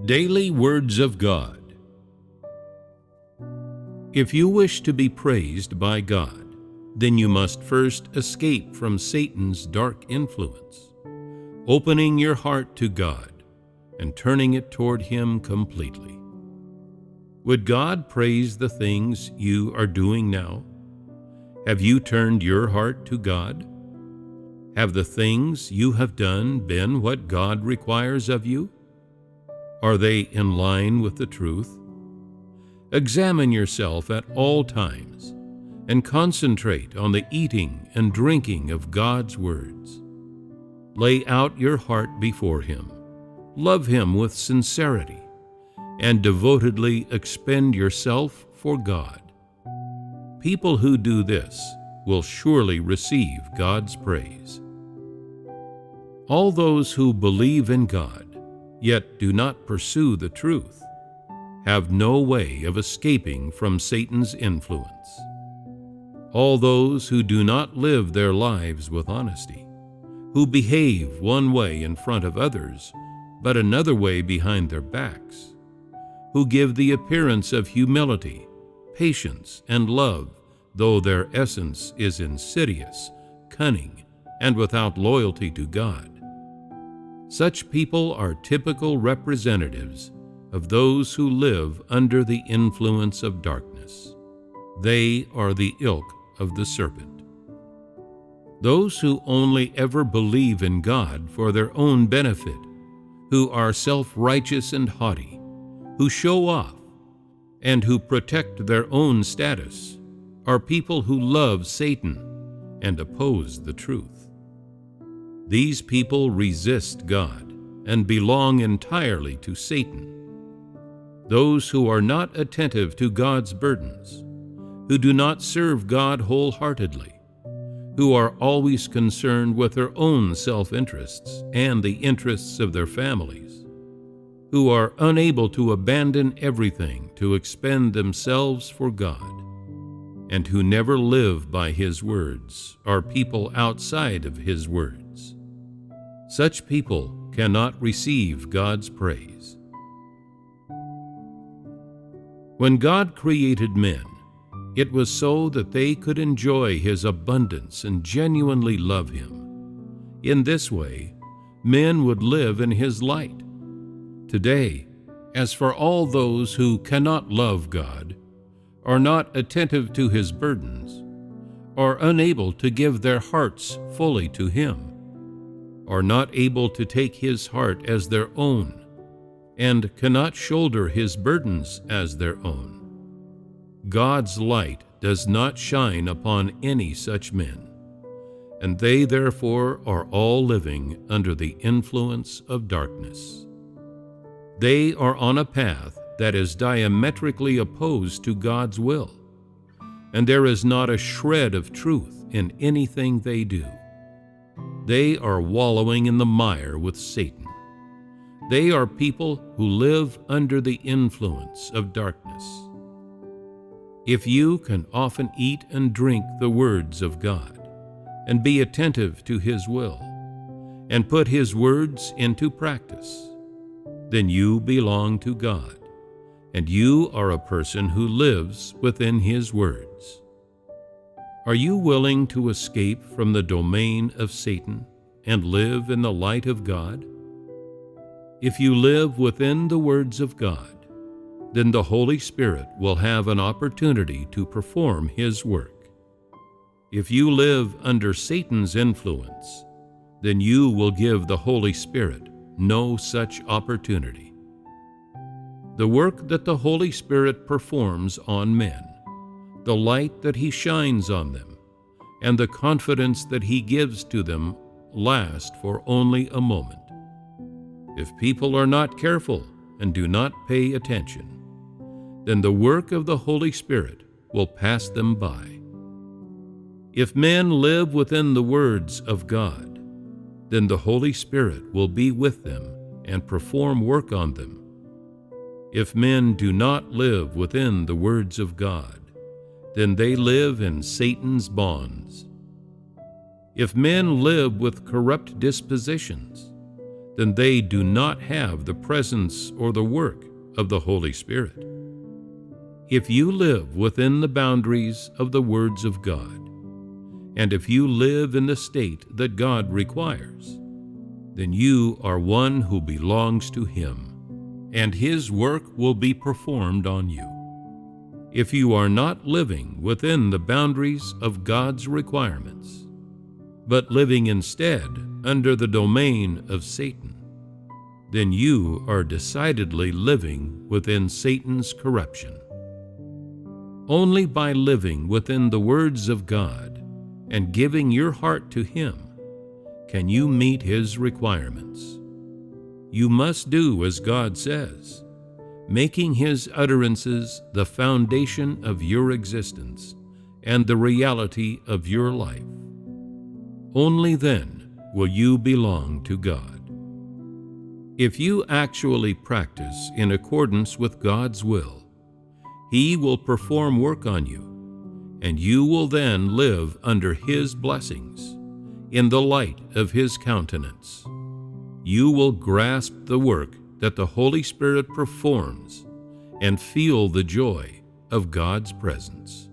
Daily Words of God. If you wish to be praised by God, then you must first escape from Satan's dark influence, opening your heart to God and turning it toward Him completely. Would God praise the things you are doing now? Have you turned your heart to God? Have the things you have done been what God requires of you? Are they in line with the truth? Examine yourself at all times and concentrate on the eating and drinking of God's words. Lay out your heart before Him, love Him with sincerity, and devotedly expend yourself for God. People who do this will surely receive God's praise. All those who believe in God yet do not pursue the truth have no way of escaping from Satan's influence. All those who do not live their lives with honesty, who behave one way in front of others, but another way behind their backs, who give the appearance of humility, patience, and love, though their essence is insidious, cunning, and without loyalty to God. Such people are typical representatives of those who live under the influence of darkness. They are the ilk of the serpent. Those who only ever believe in God for their own benefit, who are self-righteous and haughty, who show off, and who protect their own status, are people who love Satan and oppose the truth. These people resist God and belong entirely to Satan. Those who are not attentive to God's burdens, who do not serve God wholeheartedly, who are always concerned with their own self-interests and the interests of their families, who are unable to abandon everything to expend themselves for God, and who never live by His words, are people outside of His words. Such people cannot receive God's praise. When God created men, it was so that they could enjoy His abundance and genuinely love Him. In this way, men would live in His light. Today, as for all those who cannot love God, are not attentive to His burdens, are unable to give their hearts fully to Him, are not able to take His heart as their own, and cannot shoulder His burdens as their own, God's light does not shine upon any such men, and they therefore are all living under the influence of darkness. They are on a path that is diametrically opposed to God's will, and there is not a shred of truth in anything they do. They are wallowing in the mire with Satan. They are people who live under the influence of darkness. If you can often eat and drink the words of God, and be attentive to His will, and put His words into practice, then you belong to God, and you are a person who lives within His words. Are you willing to escape from the domain of Satan and live in the light of God? If you live within the words of God, then the Holy Spirit will have an opportunity to perform His work. If you live under Satan's influence, then you will give the Holy Spirit no such opportunity. The work that the Holy Spirit performs on men, the light that He shines on them, and the confidence that He gives to them last for only a moment. If people are not careful and do not pay attention, then the work of the Holy Spirit will pass them by. If men live within the words of God, then the Holy Spirit will be with them and perform work on them. If men do not live within the words of God, then they live in Satan's bonds. If men live with corrupt dispositions, then they do not have the presence or the work of the Holy Spirit. If you live within the boundaries of the words of God, and if you live in the state that God requires, then you are one who belongs to Him, and His work will be performed on you. If you are not living within the boundaries of God's requirements, but living instead under the domain of Satan, then you are decidedly living within Satan's corruption. Only by living within the words of God and giving your heart to Him can you meet His requirements. You must do as God says, making His utterances the foundation of your existence and the reality of your life. Only then will you belong to God. If you actually practice in accordance with God's will, He will perform work on you, and you will then live under His blessings, in the light of His countenance. You will grasp the work that the Holy Spirit performs and feel the joy of God's presence.